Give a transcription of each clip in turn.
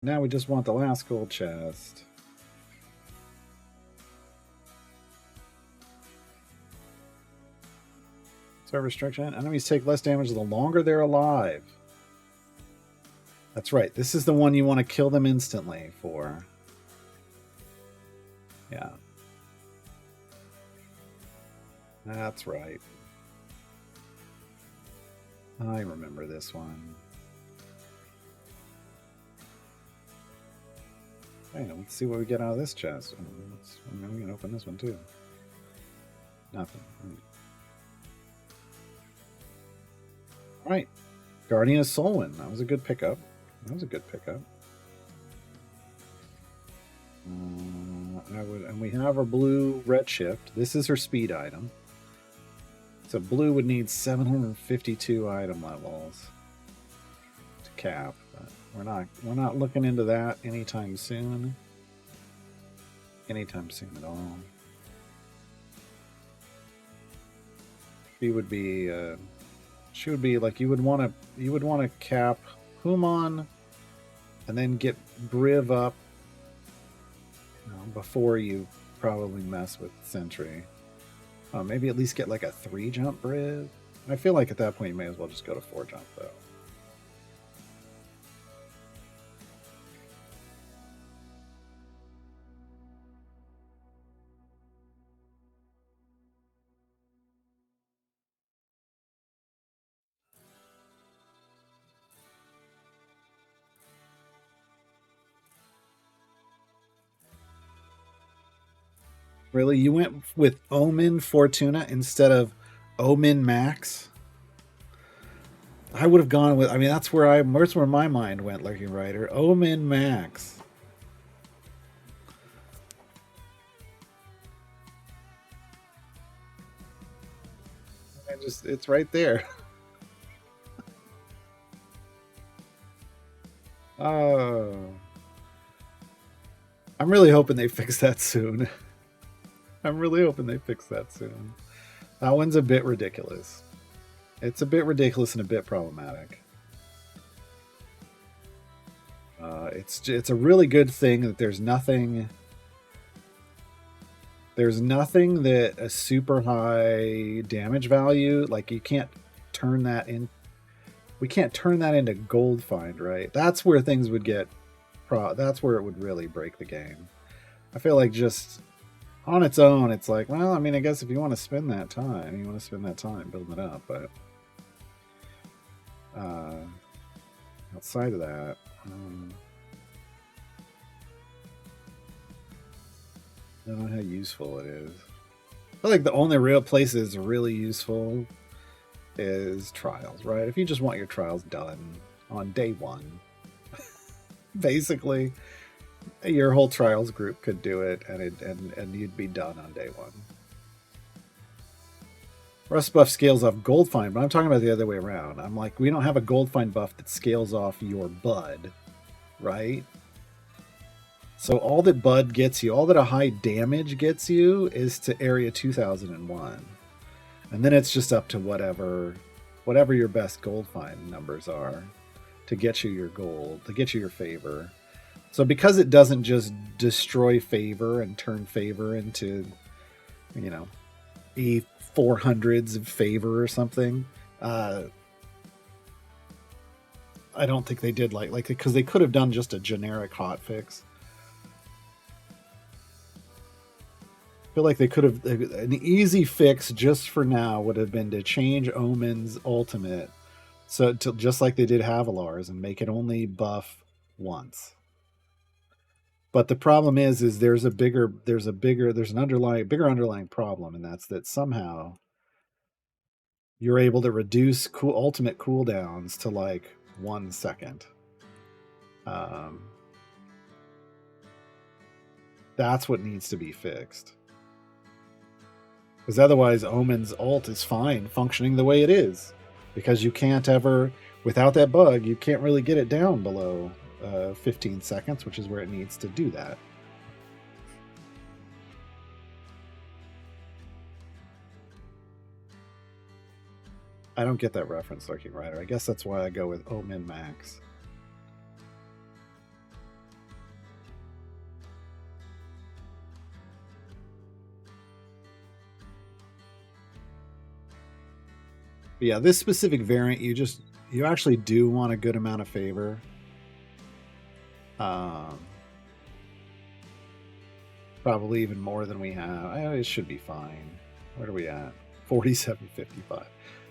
Now we just want the last gold chest. Serve restriction. Enemies take less damage the longer they're alive. That's right. This is the one you want to kill them instantly for. Yeah. That's right. I remember this one. Hey, let's see what we get out of this chest. We can open this one too. Nothing. All right. Guardian of Solwyn. That was a good pickup. And we have our blue redshift. This is her speed item. So blue would need 752 item levels to cap, but we're not looking into that anytime soon. Anytime soon at all. She would be like you would want to cap Human and then get Briv up before you probably mess with Sentry. Maybe at least get like a 3 jump Briv. I feel like at that point you may as well just go to 4 jump though. Really? You went with Omen Fortuna instead of Omen Max? I would have gone with, I mean, that's where my mind went, Lurking Rider. Omen Max. It's right there. Oh. I'm really hoping they fix that soon. I'm really hoping they fix that soon. That one's a bit ridiculous. It's a bit ridiculous and a bit problematic. It's a really good thing that there's nothing that a super high damage value, like you can't turn that in. We can't turn that into gold find, right? That's where things would get that's where it would really break the game. I feel like just on its own, it's like, well, I mean, I guess if you want to spend that time, building it up, but outside of that, I don't know how useful it is. I feel like the only real place it's really useful is trials, right? If you just want your trials done on day 1, basically, your whole trials group could do it, and you'd be done on day 1. Rust buff scales off gold find, but I'm talking about the other way around. I'm like, we don't have a gold find buff that scales off your bud, right? So all that bud gets you, all that a high damage gets you, is to area 2001, and then it's just up to whatever your best gold find numbers are to get you your gold, to get you your favor. So because it doesn't just destroy favor and turn favor into, E400s of favor or something, I don't think they did like because they could have done just a generic hotfix. I feel like they could have, an easy fix just for now would have been to change Omen's ultimate so to just like they did Havilar's and make it only buff once. But the problem is there's an underlying problem, and that's that somehow you're able to reduce ultimate cooldowns to like 1 second. That's what needs to be fixed. Because otherwise, Omen's ult is fine functioning the way it is. Because you can't ever, without that bug, you can't really get it down below 15 seconds, which is where it needs to do that. I don't get that reference, Lurking Rider. I guess that's why I go with Omen Max. But yeah, this specific variant, you actually do want a good amount of favor. Probably even more than we have. It should be fine. Where are we at? 47.55.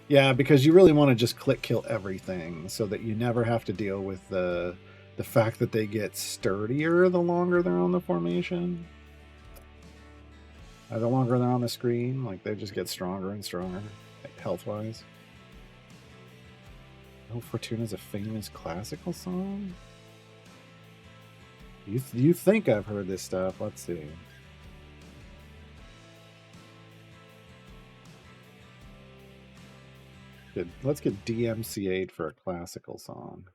Yeah, because you really want to just click kill everything so that you never have to deal with the fact that they get sturdier the longer they're on the formation. The longer they're on the screen, like they just get stronger and stronger, like, health-wise. Oh, Fortuna's a famous classical song? You think I've heard this stuff? Let's see. Let's get DMCA'd for a classical song.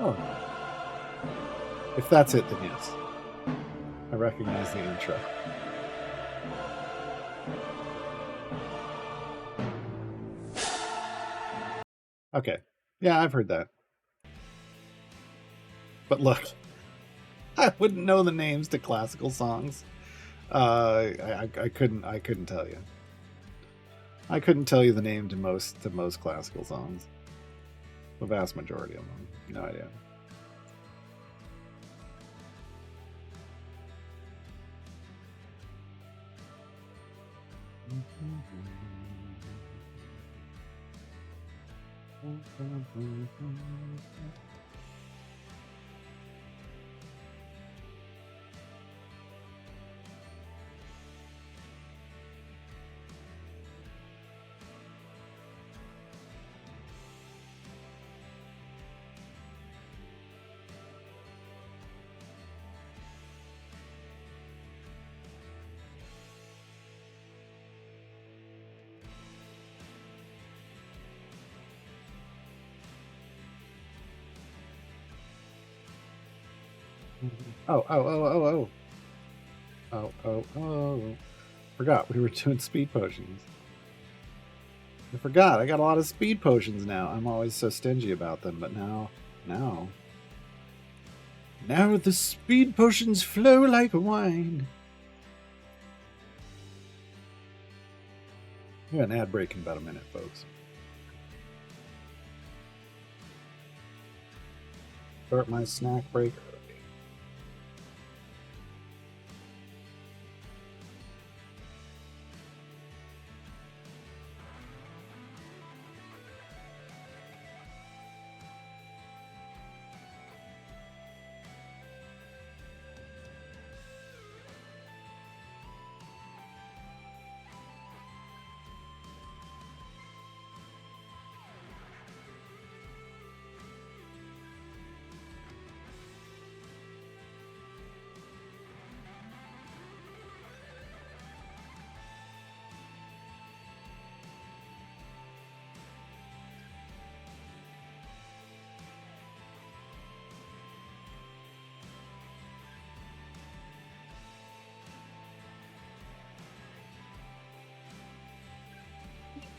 Oh. If that's it, then yes. I recognize the intro. Okay. Yeah, I've heard that. But look, I wouldn't know the names to classical songs. I couldn't tell you. I couldn't tell you the name to most classical songs. The vast majority of them. No idea. Oh. Forgot we were doing speed potions. I forgot. I got a lot of speed potions now. I'm always so stingy about them, but now the speed potions flow like wine. We got an ad break in about a minute, folks. Start my snack break.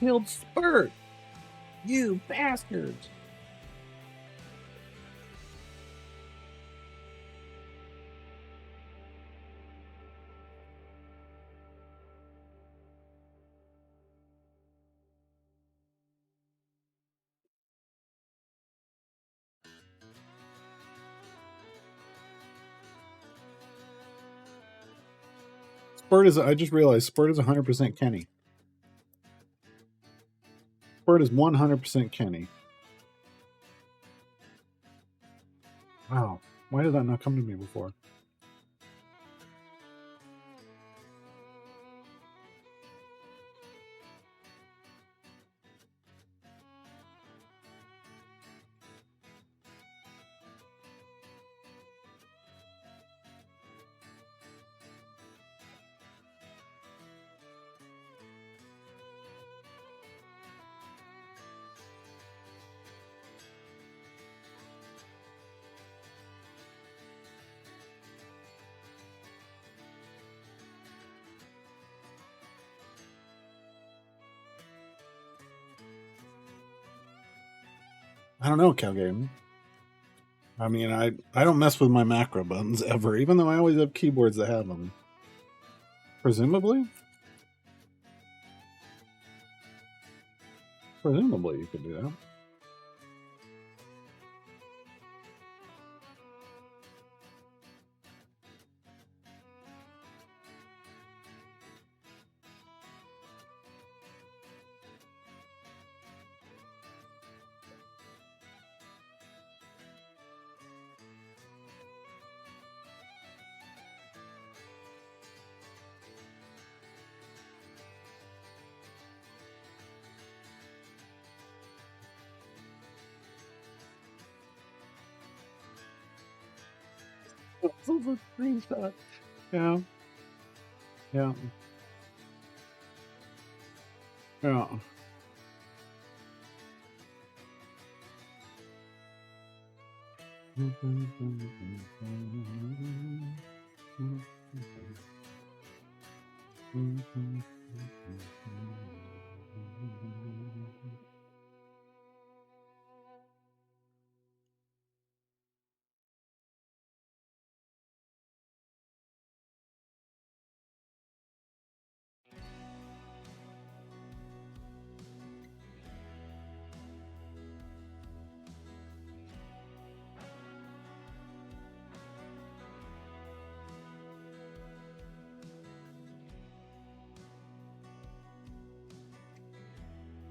Killed Spurt! You bastards! Spurt is, I just realized Spurt is 100% Kenny. Spurt is 100% Kenny. Wow. Why did that not come to me before? I don't know, Calgame. I mean, I don't mess with my macro buttons ever, even though I always have keyboards that have them. Presumably? Presumably you could do that. Those are screenshots. Yeah. Yeah. Yeah.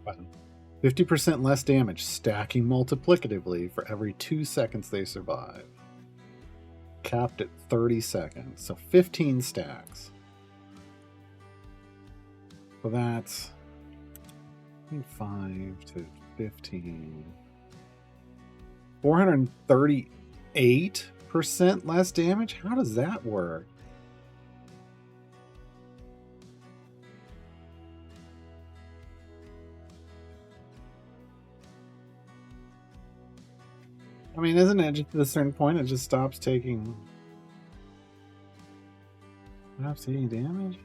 Button. 50% less damage, stacking multiplicatively for every 2 seconds they survive. Capped at 30 seconds, so 15 stacks. So that's 5 to 15. 438% less damage? How does that work? I mean, isn't it just at a certain point it just stops taking damage?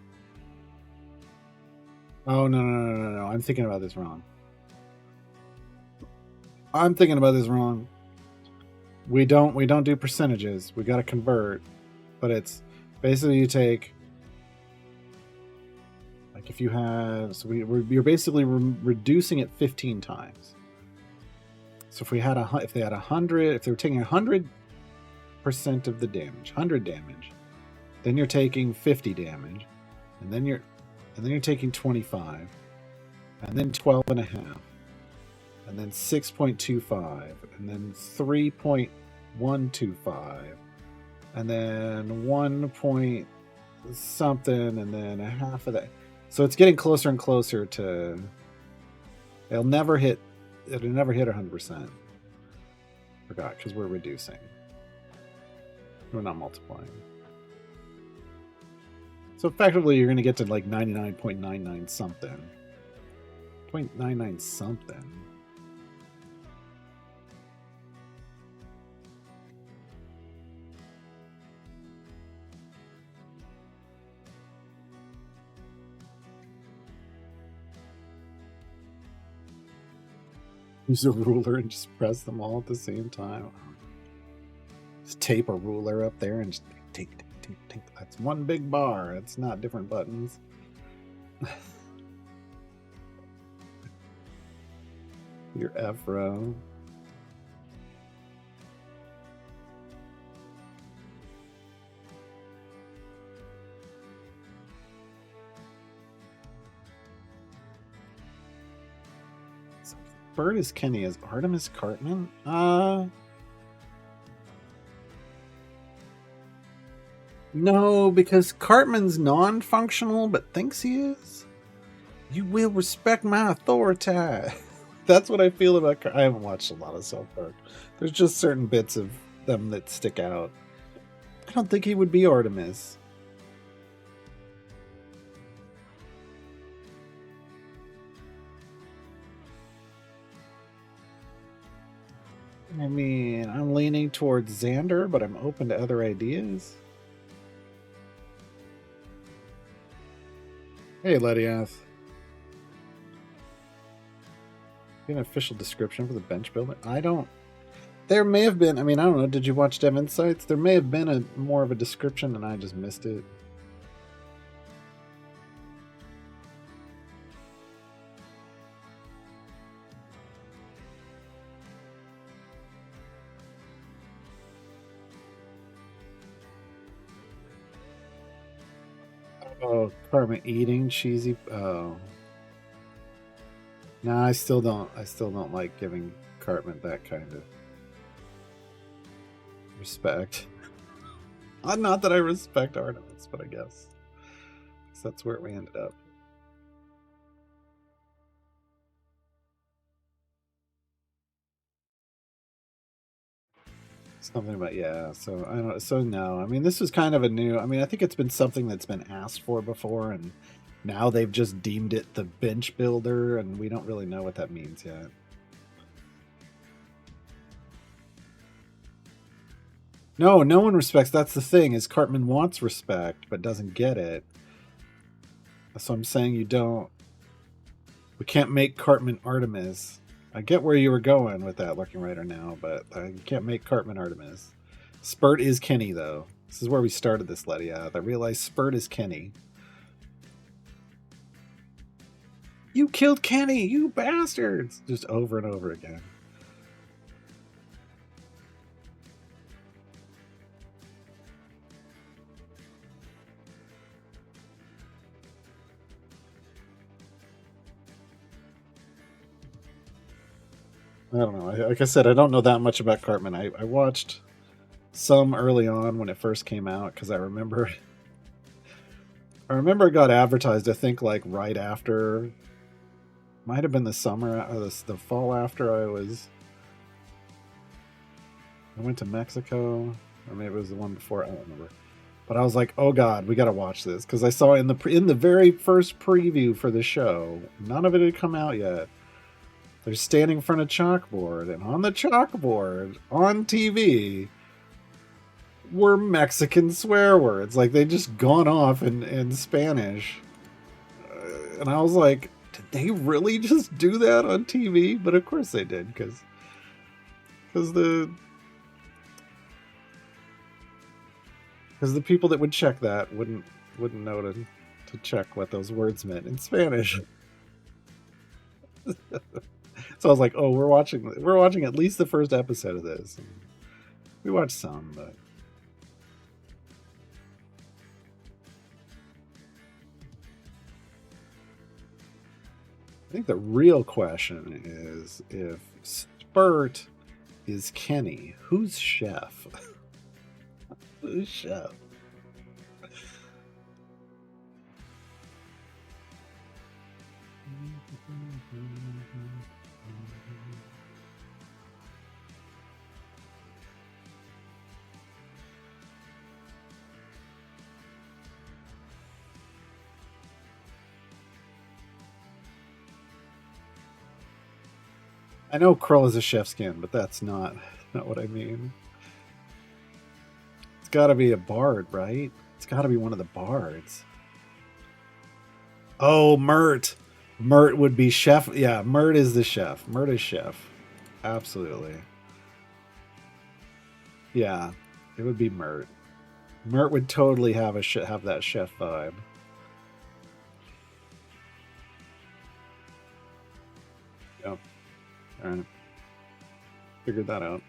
Oh no. I'm thinking about this wrong. We don't do percentages. We gotta convert. But it's basically you take, like, if you have, so you're basically reducing it 15 times. So if they had 100, if they were taking 100% of the damage, 100 damage, then you're taking 50 damage, and then you're taking 25, and then 12 and a half, and then 6.25, and then 3.125, and then 1 point something, and then a half of that. So it's getting closer and closer to. It'll never hit 100%. Forgot, because we're reducing. We're not multiplying. So effectively, you're going to get to like 99.99 something. 0.99 something. Use a ruler and just press them all at the same time. Just tape a ruler up there and just tink. That's one big bar. It's not different buttons. Your F row. Bird is Kenny. Is Artemis Cartman? No, because Cartman's non-functional but thinks he is. You will respect my authority. That's what I feel about. I haven't watched a lot of South Park. There's just certain bits of them that stick out. I don't think he would be Artemis. I mean, I'm leaning towards Xander, but I'm open to other ideas. Hey, Lediath. An official description for the bench builder? I don't. There may have been. I mean, I don't know. Did you watch Dev Insights? There may have been a more of a description, and I just missed it. Oh, Cartman eating cheesy. Oh, no, I still don't. I still don't like giving Cartman that kind of respect. Not that I respect Artemis, but I guess that's where we ended up. Something about, yeah. So I don't. So no, I mean, this was kind of a new. I mean, I think it's been something that's been asked for before, and now they've just deemed it the bench builder, and we don't really know what that means yet. No, no one respects. That's the thing. Is Cartman wants respect but doesn't get it. So I'm saying you don't. We can't make Cartman Artemis. I get where you were going with that, Lurking Rider now, but you can't make Cartman Artemis. Spurt is Kenny, though. This is where we started this, Letty. I realized Spurt is Kenny. You killed Kenny, you bastards! Just over and over again. I don't know. Like I said, I don't know that much about Cartman. I watched some early on when it first came out because I remember it got advertised. I think like right after, might have been the summer or the fall after I went to Mexico, or maybe it was the one before. I don't remember. But I was like, oh god, we got to watch this because I saw in the very first preview for the show, none of it had come out yet. They're standing in front of chalkboard, and on the chalkboard on TV were Mexican swear words. Like they just gone off in Spanish, and I was like, did they really just do that on TV? But of course they did, because the people that would check that wouldn't know to check what those words meant in Spanish. So I was like, oh, we're watching at least the first episode of this. And we watched some, but I think the real question is if Spurt is Kenny, who's Chef? Who's Chef? I know Krull is a chef skin, but that's not what I mean. It's got to be a bard, right? It's got to be one of the bards. Oh, Mert. Mert would be chef. Yeah, Mert is the chef. Mert is chef. Absolutely. Yeah, it would be Mert. Mert would totally have have that chef vibe. Yep. All right. Figured that out.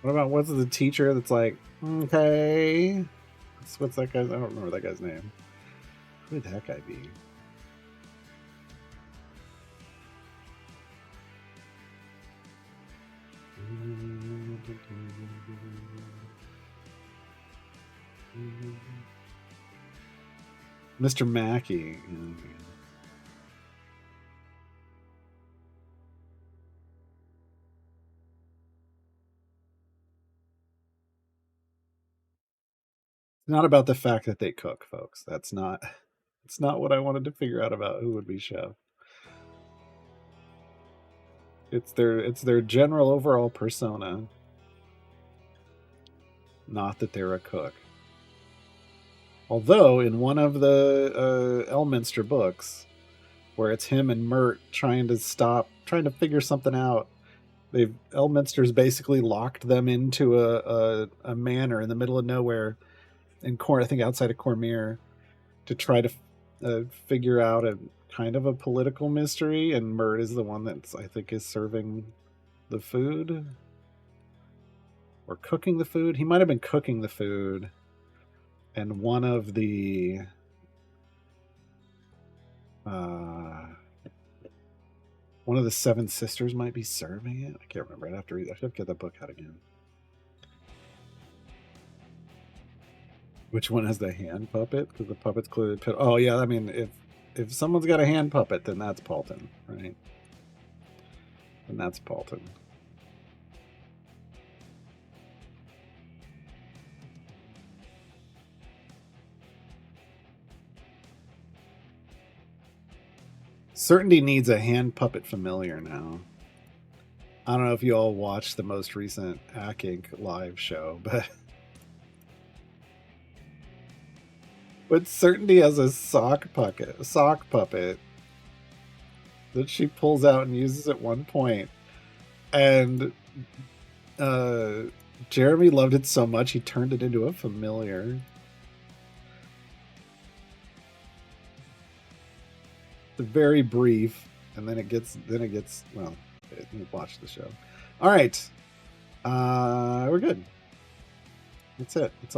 What about what's the teacher that's like, okay? What's that guy's? I don't remember that guy's name. Who would that guy be? Mr. Mackey. It's not about the fact that they cook, folks. That's not. It's not what I wanted to figure out about who would be chef. It's their general overall persona. Not that they're a cook. Although in one of the Elminster books, where it's him and Mert trying to figure something out, Elminster's basically locked them into a manor in the middle of nowhere, I think outside of Cormyr, to try to figure out a kind of a political mystery, and Mert is the one that's, I think, is serving the food or cooking the food. He might have been cooking the food, and one of the seven sisters might be serving it. I can't remember. I'd have to read. I should get that book out again. Which one has the hand puppet? Because the puppet's clearly. Oh yeah, I mean, if someone's got a hand puppet, then that's Paulton, right? Then that's Paulton. Certainty needs a hand puppet familiar now. I don't know if you all watched the most recent Hack Inc. live show, but Certainty has a sock puppet that she pulls out and uses at one point, and Jeremy loved it so much he turned it into a familiar. It's very brief, and then it gets well. You watch the show. All right, we're good. That's it. That's